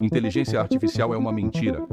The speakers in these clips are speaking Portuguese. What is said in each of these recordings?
Inteligência artificial é uma mentira.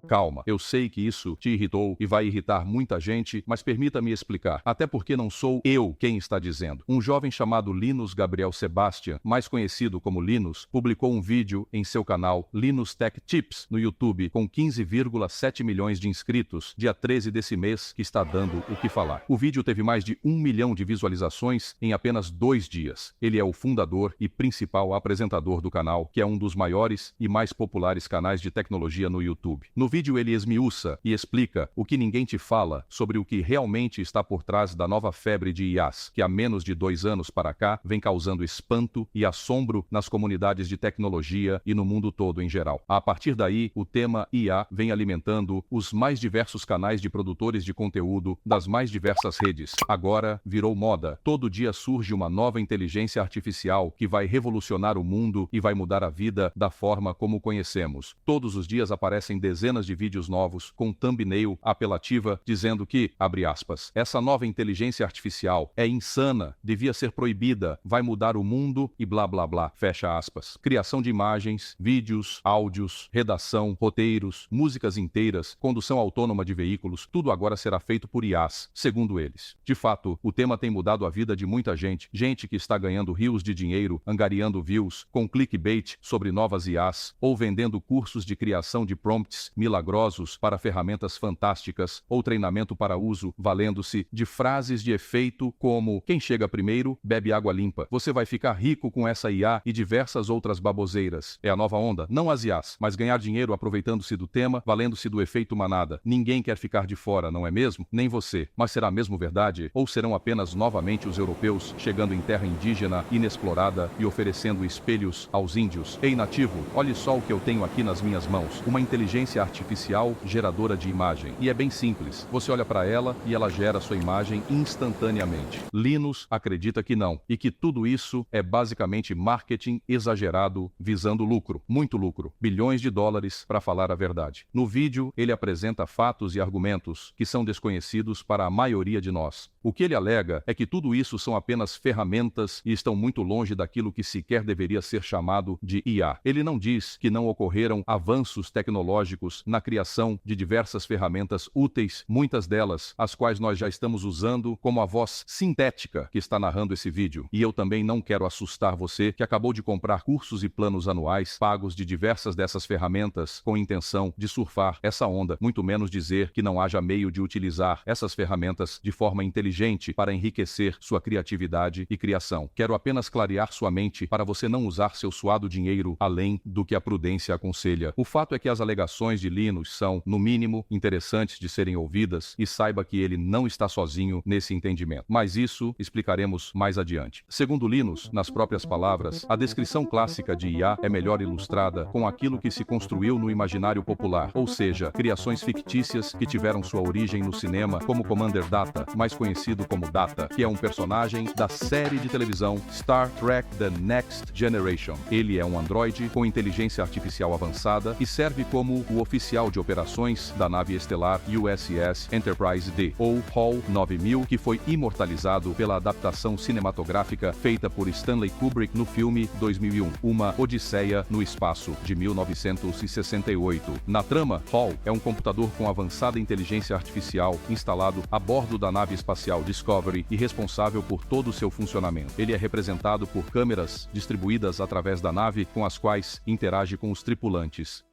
Calma, eu sei que isso te irritou e vai irritar muita gente, mas permita-me explicar. Até porque não sou eu quem está dizendo. Um jovem chamado Linus Gabriel Sebastian, mais conhecido como Linus, publicou um vídeo em seu canal Linus Tech Tips no YouTube com 15,7 milhões de inscritos, dia 13 desse mês, que está dando o que falar. O vídeo teve mais de 1 milhão de visualizações em apenas 2 dias. Ele é o fundador e principal apresentador do canal, que é um dos maiores e mais populares canais de tecnologia no YouTube. No vídeo ele esmiuça e explica o que ninguém te fala sobre o que realmente está por trás da nova febre de IAs, que há menos de 2 anos para cá vem causando espanto e assombro nas comunidades de tecnologia e no mundo todo em geral. A partir daí, o tema IA vem alimentando os mais diversos canais de produtores de conteúdo das mais diversas redes. Agora virou moda. Todo dia surge uma nova inteligência artificial que vai revolucionar o mundo e vai mudar a vida da forma como conhecemos. Todos os dias aparecem dezenas de vídeos novos com thumbnail apelativa dizendo que, abre aspas, essa nova inteligência artificial é insana, devia ser proibida, vai mudar o mundo e blá blá blá, fecha aspas. Criação de imagens, vídeos, áudios, redação, roteiros, músicas inteiras, condução autônoma de veículos, tudo agora será feito por IAs, segundo eles. De fato, o tema tem mudado a vida de muita gente, gente que está ganhando rios de dinheiro, angariando views, com clickbait sobre novas IAs, ou vendendo cursos de criação de prompts milagrosos para ferramentas fantásticas ou treinamento para uso valendo-se de frases de efeito como quem chega primeiro bebe água limpa. Você vai ficar rico com essa IA e diversas outras baboseiras. É a nova onda, não as IAs, mas ganhar dinheiro aproveitando-se do tema, valendo-se do efeito manada. Ninguém quer ficar de fora, não é mesmo? Nem você. Mas será mesmo verdade? Ou serão apenas novamente os europeus chegando em terra indígena inexplorada e oferecendo espelhos aos índios? Ei, nativo, olhe só o que eu tenho aqui nas minhas mãos. Uma inteligência artificial geradora de imagem. E é bem simples. Você olha para ela e ela gera sua imagem instantaneamente. Linus acredita que não. E que tudo isso é basicamente marketing exagerado visando lucro. Muito lucro. Bilhões de dólares para falar a verdade. No vídeo, ele apresenta fatos e argumentos que são desconhecidos para a maioria de nós. O que ele alega é que tudo isso são apenas ferramentas e estão muito longe daquilo que sequer deveria ser chamado de IA. Ele não diz que não ocorreram avanços tecnológicos na criação de diversas ferramentas úteis, muitas delas as quais nós já estamos usando, como a voz sintética que está narrando esse vídeo. E eu também não quero assustar você que acabou de comprar cursos e planos anuais pagos de diversas dessas ferramentas com intenção de surfar essa onda, muito menos dizer que não haja meio de utilizar essas ferramentas de forma inteligente para enriquecer sua criatividade e criação. Quero apenas clarear sua mente para você não usar seu suado dinheiro além do que a prudência aconselha. O fato é que as alegações de Linus são, no mínimo, interessantes de serem ouvidas e saiba que ele não está sozinho nesse entendimento. Mas isso explicaremos mais adiante. Segundo Linus, nas próprias palavras, a descrição clássica de IA é melhor ilustrada com aquilo que se construiu no imaginário popular, ou seja, criações fictícias que tiveram sua origem no cinema, como Commander Data, mais conhecido como Data, que é um personagem da série de televisão Star Trek The Next Generation. Ele é um androide com inteligência artificial avançada e serve como o oficial de operações da nave estelar USS Enterprise D, ou HAL 9000, que foi imortalizado pela adaptação cinematográfica feita por Stanley Kubrick no filme 2001, Uma Odisseia no Espaço, de 1968. Na trama, HAL é um computador com avançada inteligência artificial instalado a bordo da nave espacial Discovery e responsável por todo o seu funcionamento. Ele é representado por câmeras distribuídas através da nave com as quais interage com os tripulantes.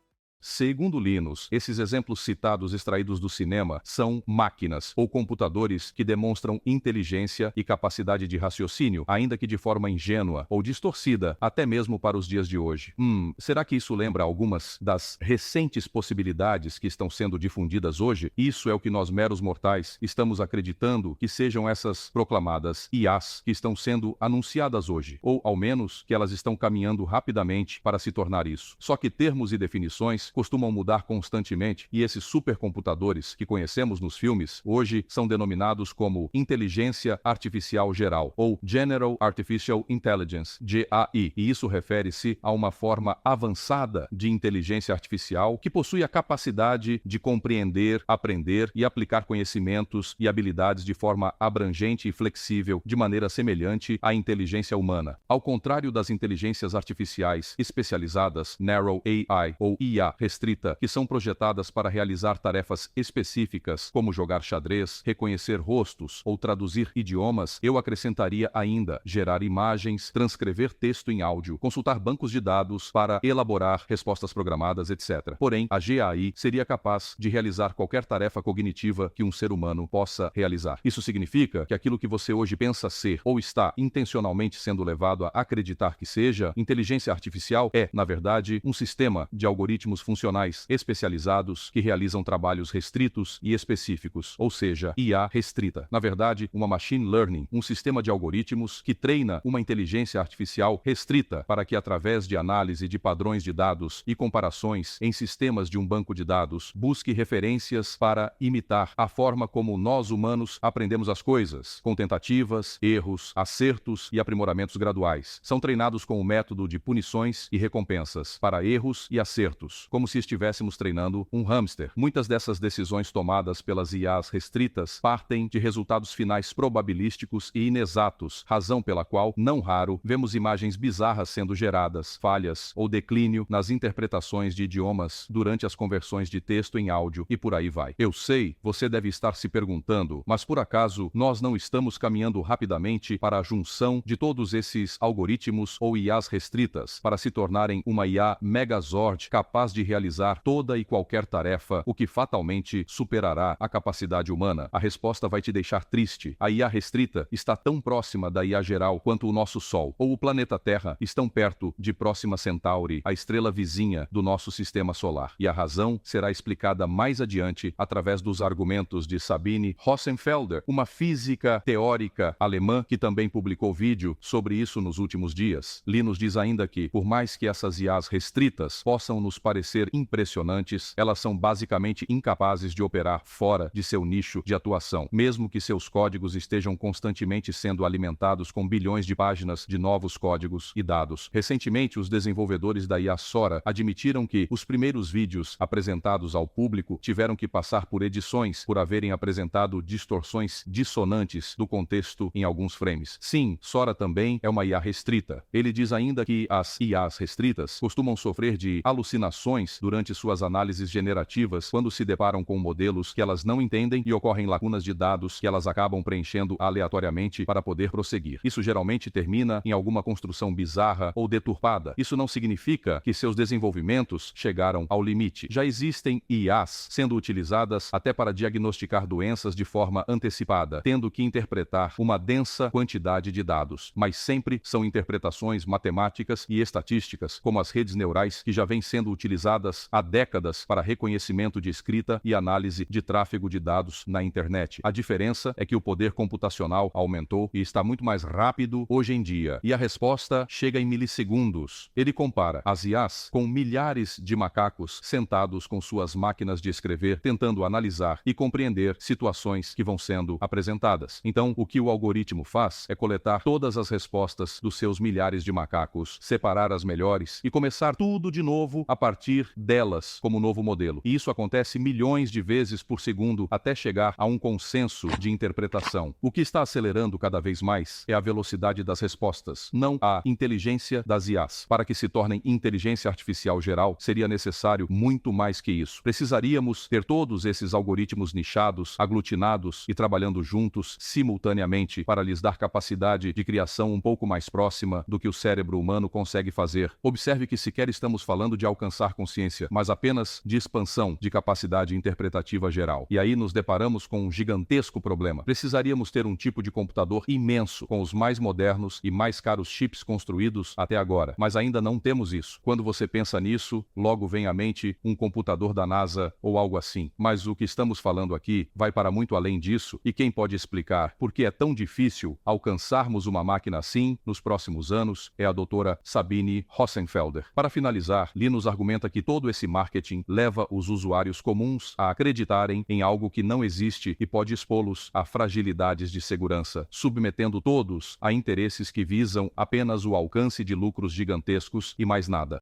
Segundo Linus, esses exemplos citados extraídos do cinema são máquinas ou computadores que demonstram inteligência e capacidade de raciocínio, ainda que de forma ingênua ou distorcida, até mesmo para os dias de hoje. Será que isso lembra algumas das recentes possibilidades que estão sendo difundidas hoje? Isso é o que nós meros mortais estamos acreditando que sejam essas proclamadas IAs que estão sendo anunciadas hoje, ou ao menos que elas estão caminhando rapidamente para se tornar isso. Só que termos e definições costumam mudar constantemente e esses supercomputadores que conhecemos nos filmes hoje são denominados como inteligência artificial geral ou General Artificial Intelligence, GAI, e isso refere-se a uma forma avançada de inteligência artificial que possui a capacidade de compreender, aprender e aplicar conhecimentos e habilidades de forma abrangente e flexível, de maneira semelhante à inteligência humana. Ao contrário das inteligências artificiais especializadas, Narrow AI ou IA restrita, que são projetadas para realizar tarefas específicas, como jogar xadrez, reconhecer rostos ou traduzir idiomas, eu acrescentaria ainda gerar imagens, transcrever texto em áudio, consultar bancos de dados para elaborar respostas programadas, etc. Porém, a GAI seria capaz de realizar qualquer tarefa cognitiva que um ser humano possa realizar. Isso significa que aquilo que você hoje pensa ser ou está intencionalmente sendo levado a acreditar que seja inteligência artificial é, na verdade, um sistema de algoritmos funcionais especializados que realizam trabalhos restritos e específicos, ou seja, IA restrita. Na verdade, uma machine learning, um sistema de algoritmos que treina uma inteligência artificial restrita para que, através de análise de padrões de dados e comparações em sistemas de um banco de dados, busque referências para imitar a forma como nós humanos aprendemos as coisas, com tentativas, erros, acertos e aprimoramentos graduais. São treinados com o método de punições e recompensas para erros e acertos, como se estivéssemos treinando um hamster. Muitas dessas decisões tomadas pelas IAs restritas partem de resultados finais probabilísticos e inexatos, razão pela qual, não raro, vemos imagens bizarras sendo geradas, falhas ou declínio nas interpretações de idiomas durante as conversões de texto em áudio e por aí vai. Eu sei, você deve estar se perguntando, mas por acaso nós não estamos caminhando rapidamente para a junção de todos esses algoritmos ou IAs restritas para se tornarem uma IA Megazord capaz de realizar toda e qualquer tarefa, o que fatalmente superará a capacidade humana? A resposta vai te deixar triste. A IA restrita está tão próxima da IA geral quanto o nosso Sol ou o planeta Terra estão perto de Próxima Centauri, a estrela vizinha do nosso sistema solar. E a razão será explicada mais adiante através dos argumentos de Sabine Hossenfelder, uma física teórica alemã que também publicou vídeo sobre isso nos últimos dias. Linus diz ainda que, por mais que essas IAs restritas possam nos parecer impressionantes, elas são basicamente incapazes de operar fora de seu nicho de atuação, mesmo que seus códigos estejam constantemente sendo alimentados com bilhões de páginas de novos códigos e dados. Recentemente, os desenvolvedores da IA Sora admitiram que os primeiros vídeos apresentados ao público tiveram que passar por edições por haverem apresentado distorções dissonantes do contexto em alguns frames. Sim, Sora também é uma IA restrita. Ele diz ainda que as IAs restritas costumam sofrer de alucinações durante suas análises generativas quando se deparam com modelos que elas não entendem e ocorrem lacunas de dados que elas acabam preenchendo aleatoriamente para poder prosseguir. Isso geralmente termina em alguma construção bizarra ou deturpada. Isso não significa que seus desenvolvimentos chegaram ao limite. Já existem IAs sendo utilizadas até para diagnosticar doenças de forma antecipada, tendo que interpretar uma densa quantidade de dados, mas sempre são interpretações matemáticas e estatísticas, como as redes neurais que já vêm sendo utilizadas há décadas para reconhecimento de escrita e análise de tráfego de dados na internet. A diferença é que o poder computacional aumentou e está muito mais rápido hoje em dia, e a resposta chega em milissegundos. Ele compara as IAs com milhares de macacos sentados com suas máquinas de escrever, tentando analisar e compreender situações que vão sendo apresentadas. Então, o que o algoritmo faz é coletar todas as respostas dos seus milhares de macacos, separar as melhores e começar tudo de novo a partir delas como novo modelo. E isso acontece milhões de vezes por segundo até chegar a um consenso de interpretação. O que está acelerando cada vez mais é a velocidade das respostas, não a inteligência das IAs. Para que se tornem inteligência artificial geral, seria necessário muito mais que isso. Precisaríamos ter todos esses algoritmos nichados, aglutinados e trabalhando juntos simultaneamente para lhes dar capacidade de criação um pouco mais próxima do que o cérebro humano consegue fazer. Observe que sequer estamos falando de alcançar consciência, mas apenas de expansão de capacidade interpretativa geral. E aí nos deparamos com um gigantesco problema. Precisaríamos ter um tipo de computador imenso, com os mais modernos e mais caros chips construídos até agora, mas ainda não temos isso. Quando você pensa nisso, logo vem à mente um computador da NASA ou algo assim. Mas o que estamos falando aqui vai para muito além disso, e quem pode explicar por que é tão difícil alcançarmos uma máquina assim nos próximos anos é a doutora Sabine Hossenfelder. Para finalizar, Linus argumenta que que todo esse marketing leva os usuários comuns a acreditarem em algo que não existe e pode expô-los a fragilidades de segurança, submetendo todos a interesses que visam apenas o alcance de lucros gigantescos e mais nada.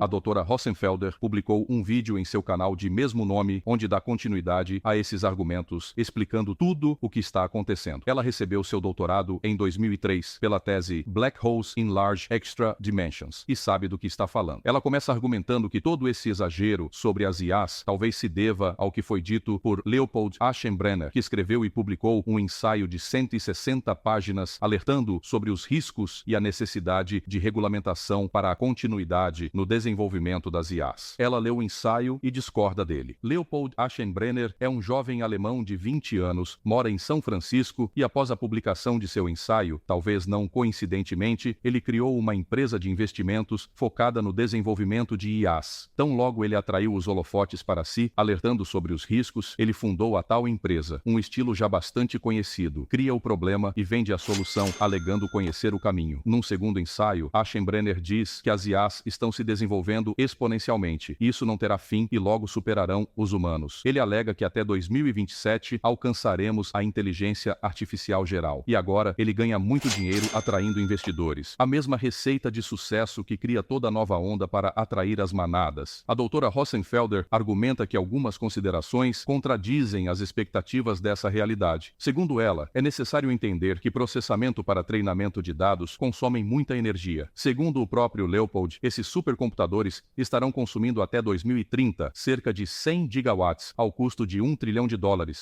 A doutora Hossenfelder publicou um vídeo em seu canal de mesmo nome, onde dá continuidade a esses argumentos, explicando tudo o que está acontecendo. Ela recebeu seu doutorado em 2003 pela tese Black Holes in Large Extra Dimensions e sabe do que está falando. Ela começa argumentando que todo esse exagero sobre as IAs talvez se deva ao que foi dito por Leopold Aschenbrenner, que escreveu e publicou um ensaio de 160 páginas alertando sobre os riscos e a necessidade de regulamentação para a continuidade no desenvolvimento das IAs. Ela leu o ensaio e discorda dele. Leopold Aschenbrenner é um jovem alemão de 20 anos, mora em São Francisco e após a publicação de seu ensaio, talvez não coincidentemente, ele criou uma empresa de investimentos focada no desenvolvimento de IAs. Tão logo ele atraiu os holofotes para si, alertando sobre os riscos, ele fundou a tal empresa, um estilo já bastante conhecido. Cria o problema e vende a solução, alegando conhecer o caminho. Num segundo ensaio, Aschenbrenner diz que as IAs estão se desenvolvendo exponencialmente. Isso não terá fim e logo superarão os humanos. Ele alega que até 2027 alcançaremos a inteligência artificial geral. E agora ele ganha muito dinheiro atraindo investidores. A mesma receita de sucesso que cria toda nova onda para atrair as manadas. A doutora Hossenfelder argumenta que algumas considerações contradizem as expectativas dessa realidade. Segundo ela, é necessário entender que processamento para treinamento de dados consomem muita energia. Segundo o próprio Leopold, esses supercomputadores estarão consumindo até 2030 cerca de 100 gigawatts ao custo de $1 trilhão.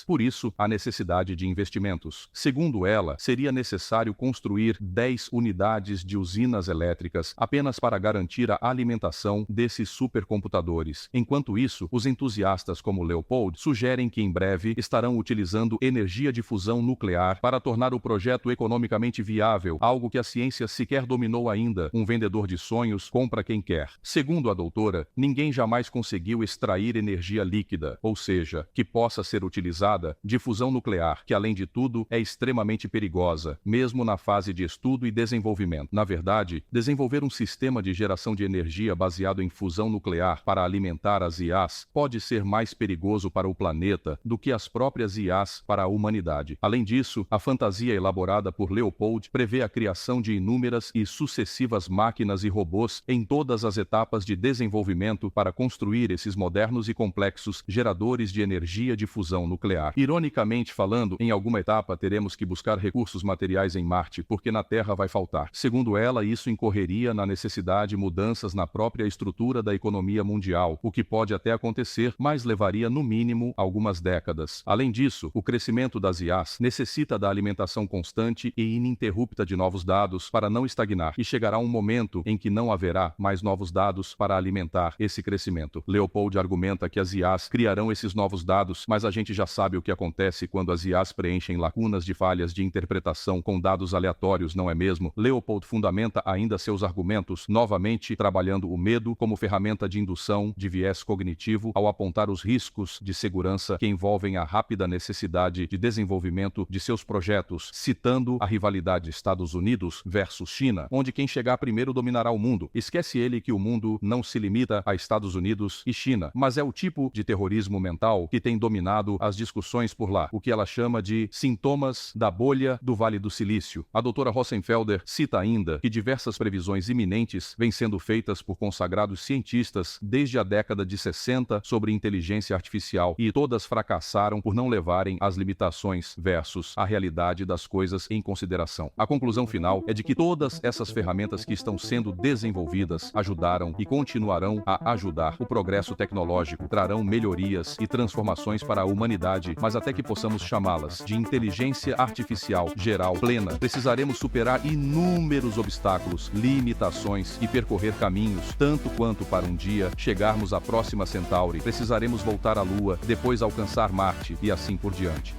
Por isso, há necessidade de investimentos. Segundo ela, seria necessário construir 10 unidades de usinas elétricas apenas para garantir a alimentação desses supercomputadores. Enquanto isso, os entusiastas como Leopold sugerem que em breve estarão utilizando energia de fusão nuclear para tornar o projeto economicamente viável, algo que a ciência sequer dominou ainda. Um vendedor de sonhos compra quem quer. Segundo a doutora, ninguém jamais conseguiu extrair energia líquida, ou seja, que possa ser utilizada, de fusão nuclear, que além de tudo é extremamente perigosa, mesmo na fase de estudo e desenvolvimento. Na verdade, desenvolver um sistema de geração de energia baseado em fusão nuclear para alimentar as IAs pode ser mais perigoso para o planeta do que as próprias IAs para a humanidade. Além disso, a fantasia elaborada por Leopold prevê a criação de inúmeras e sucessivas máquinas e robôs em todas as etapas de desenvolvimento para construir esses modernos e complexos geradores de energia de fusão nuclear. Ironicamente falando, em alguma etapa teremos que buscar recursos materiais em Marte, porque na Terra vai faltar. Segundo ela, isso incorreria na necessidade de mudanças na própria estrutura da economia mundial, o que pode até acontecer, mas levaria no mínimo algumas décadas. Além disso, o crescimento das IAs necessita da alimentação constante e ininterrupta de novos dados para não estagnar, e chegará um momento em que não haverá mais novos dados para alimentar esse crescimento. Leopold argumenta que as IAs criarão esses novos dados, mas a gente já sabe o que acontece quando as IAs preenchem lacunas de falhas de interpretação com dados aleatórios, não é mesmo? Leopold fundamenta ainda seus argumentos, novamente trabalhando o medo como ferramenta de indução de viés cognitivo ao apontar os riscos de segurança que envolvem a rápida necessidade de desenvolvimento de seus projetos, citando a rivalidade Estados Unidos versus China, onde quem chegar primeiro dominará o mundo. Esquece ele que o mundo não se limita a Estados Unidos e China, mas é o tipo de terrorismo mental que tem dominado as discussões por lá, o que ela chama de sintomas da bolha do Vale do Silício. A doutora Hossenfelder cita ainda que diversas previsões iminentes vêm sendo feitas por consagrados cientistas desde a década de 60 sobre inteligência artificial e todas fracassaram por não levarem as limitações versus a realidade das coisas em consideração. A conclusão final é de que todas essas ferramentas que estão sendo desenvolvidas ajudaram e continuarão a ajudar o progresso tecnológico, trarão melhorias e transformações para a humanidade, mas até que possamos chamá-las de inteligência artificial geral plena, precisaremos superar inúmeros obstáculos, limitações e percorrer caminhos, tanto quanto para um dia chegarmos à próxima Centauri, precisaremos voltar à Lua, depois alcançar Marte e assim por diante.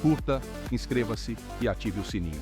Curta, inscreva-se e ative o sininho.